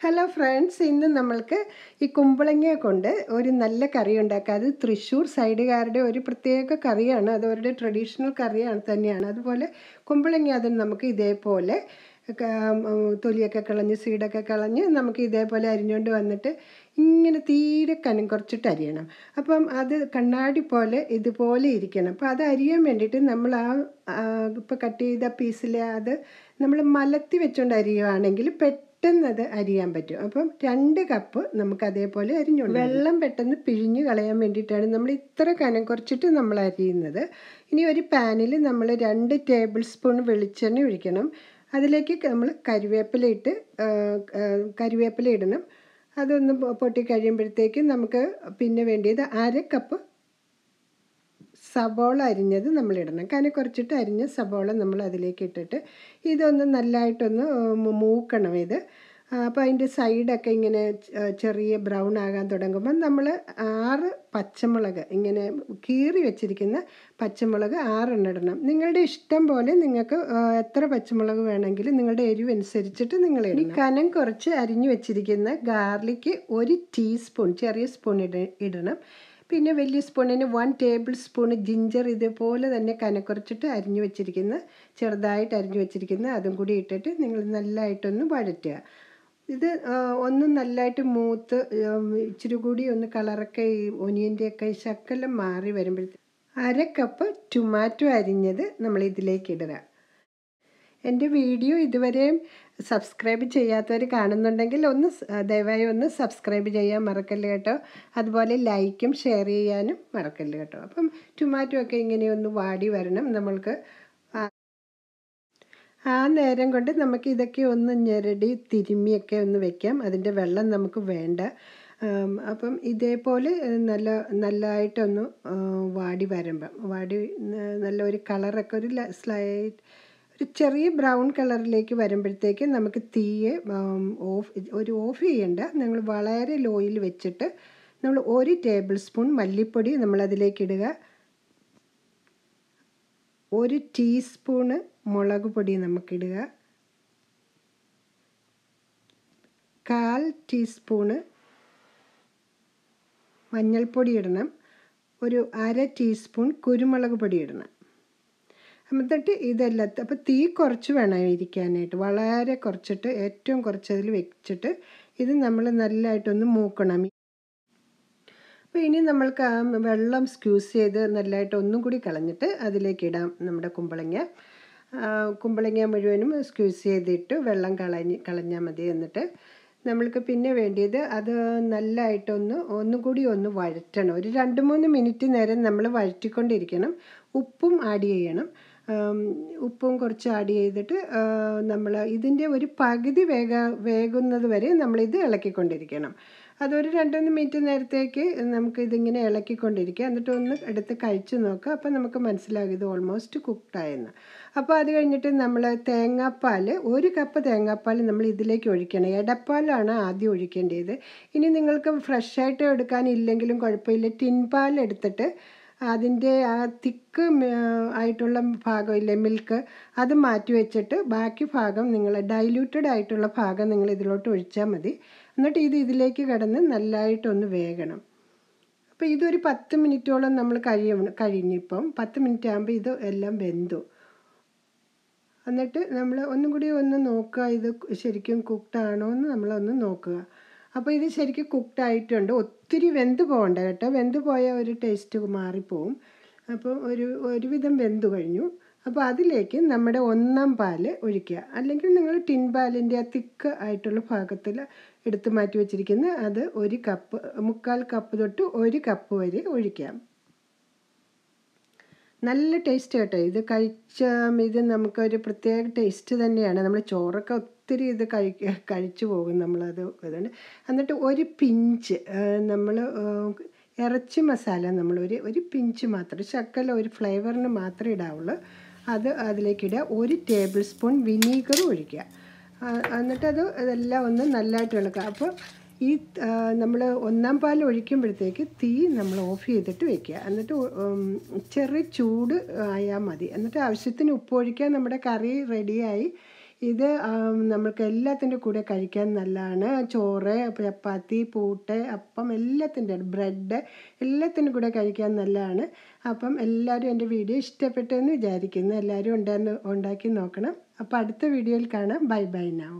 Hello friends, ഇന്ന് നമ്മൾക്ക് ഈ കുമ്പളങ്ങ കൊണ്ട് ഒരു നല്ല കറി ഉണ്ടാക്കാം. അത് തൃശ്ശൂർ സൈഡുകാരുടെ ഒരു പ്രത്യേക കറിയാണ്, അത് അവരുടെ ട്രഡീഷണൽ കറിയാണ് തന്നെയാണ്. അതുപോലെ കുമ്പളങ്ങ അത് നമുക്ക് ഇതേപോലെ തൊലിയൊക്കെ കളഞ്ഞ് സീഡൊക്കെ കളഞ്ഞ് നമുക്ക് ഇതേപോലെ അരിഞ്ഞുകൊണ്ട് വന്നിട്ട് ഇങ്ങനെ തീരെ കനം കുറച്ചിട്ട് അരിയണം. അപ്പം അത് കണ്ണാടി പോലെ ഇതുപോലെ ഇരിക്കണം. അപ്പോൾ അത് അരിയാൻ വേണ്ടിയിട്ട് നമ്മൾ ഇപ്പോൾ കട്ട് ചെയ്ത പീസിലെ അത് നമ്മൾ മലത്തി വെച്ചുകൊണ്ട് അരിയുകയാണെങ്കിൽ പെട്ടെന്ന് അത് അരിയാൻ പറ്റും. അപ്പം 2 കപ്പ് നമുക്ക് അതേപോലെ അരിഞ്ഞുകൊണ്ട് വെള്ളം പെട്ടെന്ന് പിഴിഞ്ഞ് കളയാൻ വേണ്ടിയിട്ടാണ് നമ്മൾ ഇത്ര കനം കുറച്ചിട്ട് നമ്മൾ അരിയുന്നത്. ഇനി ഒരു പാനിൽ നമ്മൾ 2 ടേബിൾ സ്പൂൺ വെളിച്ചെണ്ണ ഒഴിക്കണം. അതിലേക്ക് നമ്മൾ കരിവേപ്പില ഇടണം. അതൊന്ന് പൊട്ടി കഴിയുമ്പോഴത്തേക്കും നമുക്ക് പിന്നെ വേണ്ടിയത് 1/2 കപ്പ് സബോള അരിഞ്ഞത് നമ്മളിടണം. കനം കുറച്ചിട്ട് അരിഞ്ഞ സബോള നമ്മൾ അതിലേക്ക് ഇട്ടിട്ട് ഇതൊന്ന് നല്ലതായിട്ടൊന്ന് മൂക്കണം. അപ്പോൾ അതിൻ്റെ സൈഡൊക്കെ ഇങ്ങനെ ചെറിയ ബ്രൗൺ ആകാൻ തുടങ്ങുമ്പോൾ നമ്മൾ 6 പച്ചമുളക് ഇങ്ങനെ കീറി വെച്ചിരിക്കുന്ന പച്ചമുളക് 6 എണ്ണം ഇടണം. നിങ്ങളുടെ ഇഷ്ടം പോലെ നിങ്ങൾക്ക് എത്ര പച്ചമുളക് വേണമെങ്കിലും നിങ്ങളുടെ എരിവ് അനുസരിച്ചിട്ട് നിങ്ങൾ ഇടണം. കനം കുറച്ച് അരിഞ്ഞു വെച്ചിരിക്കുന്ന ഗാർലിക്ക് 1 ടീസ്പൂൺ ചെറിയ സ്പൂൺ ഇടണം. പിന്നെ വലിയ സ്പൂണിന് 1 ടേബിൾ സ്പൂൺ ജിഞ്ചർ ഇതുപോലെ തന്നെ കനക്കുറച്ചിട്ട് അരിഞ്ഞു വെച്ചിരിക്കുന്ന ചെറുതായിട്ട് അരിഞ്ഞു വെച്ചിരിക്കുന്ന അതും കൂടി ഇട്ടിട്ട് നിങ്ങൾ നല്ലതായിട്ടൊന്ന് വഴറ്റുക. ഇത് ഒന്ന് നല്ലതായിട്ട് മൂത്ത് ഇച്ചിരി കൂടി ഒന്ന് കളറൊക്കെ ഈ ഒനിയൻ്റെയൊക്കെ ശക്കലം മാറി വരുമ്പോഴത്തേക്ക് 1/2 കപ്പ് ടൊമാറ്റോ അരിഞ്ഞത് നമ്മൾ ഇതിലേക്ക് ഇടുക. എൻ്റെ വീഡിയോ ഇതുവരെയും സബ്സ്ക്രൈബ് ചെയ്യാത്തവർ കാണുന്നുണ്ടെങ്കിൽ ദയവായി ഒന്ന് സബ്സ്ക്രൈബ് ചെയ്യാൻ മറക്കല്ല് കേട്ടോ. അതുപോലെ ലൈക്കും ഷെയർ ചെയ്യാനും മറക്കല്ല് കേട്ടോ. അപ്പം ടൊമാറ്റോ ഒക്കെ ഇങ്ങനെ ഒന്ന് വാടി വരണം. നമ്മൾക്ക് ആ നേരം കൊണ്ട് നമുക്ക് ഇതൊക്കെ ഒന്ന് ഞെരടി തിരുമ്മിയൊക്കെ ഒന്ന് വെക്കാം. അതിൻ്റെ വെള്ളം നമുക്ക് വേണ്ട. അപ്പം ഇതേപോലെ നല്ലതായിട്ടൊന്ന് വാടി നല്ലൊരു കളറൊക്കെ ഒരു ചെറിയ ബ്രൗൺ കളറിലേക്ക് വരുമ്പോഴത്തേക്ക് നമുക്ക് തീയെ ഓഫ് ചെയ്യണ്ട. നമ്മൾ വളരെ ലോയിൽ വെച്ചിട്ട് നമ്മൾ 1 ടേബിൾ സ്പൂൺ മല്ലിപ്പൊടി നമ്മളതിലേക്ക് ഇടുക. 1 ടീസ്പൂണ് മുളക് പൊടി നമുക്കിടുക. 1/4 ടീസ്പൂണ് മഞ്ഞൾപ്പൊടി ഇടണം. ഒരു 1/2 ടീസ്പൂൺ കുരുമുളക് പൊടി ഇടണം. എന്നിട്ട് ഇതെല്ലാം അപ്പോൾ തീ കുറച്ച് വേണം ഇരിക്കാനായിട്ട്. വളരെ കുറച്ചിട്ട് ഏറ്റവും കുറച്ചതിൽ വെച്ചിട്ട് ഇത് നമ്മൾ നല്ലതായിട്ടൊന്ന് മൂക്കണം. അപ്പോൾ ഇനി നമ്മൾക്ക് ആ വെള്ളം സ്ക്യൂസ് ചെയ്ത് നല്ലതായിട്ട് ഒന്നും കൂടി കളഞ്ഞിട്ട് അതിലേക്ക് ഇടാം നമ്മുടെ കുമ്പളങ്ങ മുഴുവനും സ്ക്യൂസ് ചെയ്തിട്ട് വെള്ളം കളഞ്ഞാൽ മതി. എന്നിട്ട് നമ്മൾക്ക് പിന്നെ വേണ്ടിയത് അത് ഒന്നുകൂടി ഒന്ന് വഴറ്റണം. ഒരു 2-3 മിനിറ്റ് നേരം നമ്മൾ വഴറ്റിക്കൊണ്ടിരിക്കണം. ഉപ്പും ആഡ് ചെയ്യണം. ഉപ്പും കുറച്ച് ആഡ് ചെയ്തിട്ട് നമ്മൾ ഇതിൻ്റെ ഒരു പകുതി വേകുന്നത് വരെ നമ്മളിത് ഇളക്കിക്കൊണ്ടിരിക്കണം. അതൊരു 2-3 മിനിറ്റ് നേരത്തേക്ക് നമുക്ക് ഇതിങ്ങനെ ഇളക്കിക്കൊണ്ടിരിക്കുക. എന്നിട്ട് ഒന്ന് എടുത്ത് കഴിച്ച് നോക്കുക. അപ്പോൾ നമുക്ക് മനസ്സിലാകും ഇത് ഓൾമോസ്റ്റ് കുക്ക്ഡായെന്ന്. അപ്പോൾ അത് കഴിഞ്ഞിട്ട് നമ്മൾ തേങ്ങാപ്പാൽ 1 കപ്പ് തേങ്ങാപ്പാൽ നമ്മൾ ഇതിലേക്ക് ഒഴിക്കണം. എടപ്പാലാണ് ആദ്യം ഒഴിക്കേണ്ടത്. ഇനി നിങ്ങൾക്ക് ഫ്രഷായിട്ട് എടുക്കാനില്ലെങ്കിലും കുഴപ്പമില്ല. ടിൻ പാൽ എടുത്തിട്ട് അതിൻ്റെ ആ തിക്ക് ആയിട്ടുള്ള ഭാഗമില്ലേ, മിൽക്ക്, അത് മാറ്റി വെച്ചിട്ട് ബാക്കി ഭാഗം നിങ്ങൾ ഡൈല്യൂട്ടഡ് ആയിട്ടുള്ള ഭാഗം നിങ്ങൾ ഇതിലോട്ട് ഒഴിച്ചാൽ മതി. എന്നിട്ട് ഇതിലേക്ക് കിടന്ന് നല്ലതായിട്ടൊന്ന് വേകണം. അപ്പോൾ ഇതൊരു 10 മിനിറ്റോളം നമ്മൾ കഴിഞ്ഞിപ്പം 10 മിനിറ്റ് ആകുമ്പോൾ ഇത് എല്ലാം വെന്തു. എന്നിട്ട് നമ്മൾ ഒന്നും കൂടി ഒന്ന് നോക്കുക, ഇത് ശരിക്കും കുക്ക്ഡാണോ എന്ന് നമ്മളൊന്ന് നോക്കുക. അപ്പോൾ ഇത് ശരിക്കും കുക്ക്ഡായിട്ടുണ്ട്. ഒത്തിരി വെന്ത് പോകണ്ട കേട്ടോ. വെന്ത് പോയാൽ ഒരു ടേസ്റ്റ് മാറിപ്പോവും. അപ്പോൾ ഒരുവിധം വെന്ത് കഴിഞ്ഞു. അപ്പോൾ അതിലേക്ക് നമ്മുടെ 1/4 പാൽ ഒഴിക്കുക. അല്ലെങ്കിൽ നിങ്ങൾ ടിൻ പാലിൻ്റെ ആ തിക്ക് ആയിട്ടുള്ള ഭാഗത്തിൽ എടുത്ത് മാറ്റി വെച്ചിരിക്കുന്ന അത് 1 കപ്പ് 3/4 കപ്പ് തൊട്ട് 1 കപ്പ് വരെ ഒഴിക്കാം. നല്ല ടേസ്റ്റ് കേട്ടോ. ഇത് നമുക്കൊരു പ്രത്യേക ടേസ്റ്റ് തന്നെയാണ്. നമ്മൾ ചോറൊക്കെ ഒത്തിരി ഇത് കഴിച്ചു പോകും നമ്മളത് ഇതുകൊണ്ട്. എന്നിട്ട് ഒരു പിഞ്ച് നമ്മൾ ഇറച്ചി മസാല നമ്മൾ ഒരു പിഞ്ച് മാത്രം ശക്കല ഒരു ഫ്ലേവറിന് മാത്രമേ ഇടാവുള്ളൂ. അത് അതിലേക്ക് ഇടുക. 1 ടേബിൾ സ്പൂൺ വിനീഗർ ഒഴിക്കുക. എന്നിട്ടത് ഇതെല്ലാം ഒന്ന് നല്ലതായിട്ട് ഇളക്കുക. അപ്പോൾ ഈ നമ്മൾ 1/4 പാൽ ഒഴിക്കുമ്പോഴത്തേക്ക് തീ നമ്മൾ ഓഫ് ചെയ്തിട്ട് വെക്കുക. എന്നിട്ട് ചെറിയ ചൂട് ആയാൽ മതി. എന്നിട്ട് ആവശ്യത്തിന് ഉപ്പ് ഒഴിക്കുക. നമ്മുടെ കറി റെഡിയായി. ഇത് നമുക്ക് എല്ലാത്തിൻ്റെ കൂടെ കഴിക്കാൻ നല്ലതാണ്. ചോറ്, ചപ്പാത്തി, പൂട്ട്, അപ്പം എല്ലാത്തിൻ്റെ ബ്രെഡ് എല്ലാത്തിൻ്റെ കൂടെ കഴിക്കാൻ നല്ലതാണ്. അപ്പം എല്ലാവരും എൻ്റെ വീഡിയോ ഇഷ്ടപ്പെട്ടു എന്ന് വിചാരിക്കുന്നു. എല്ലാവരും ഉണ്ടാക്കി നോക്കണം. അപ്പോൾ അടുത്ത വീഡിയോയിൽ കാണാം. Bye buy now.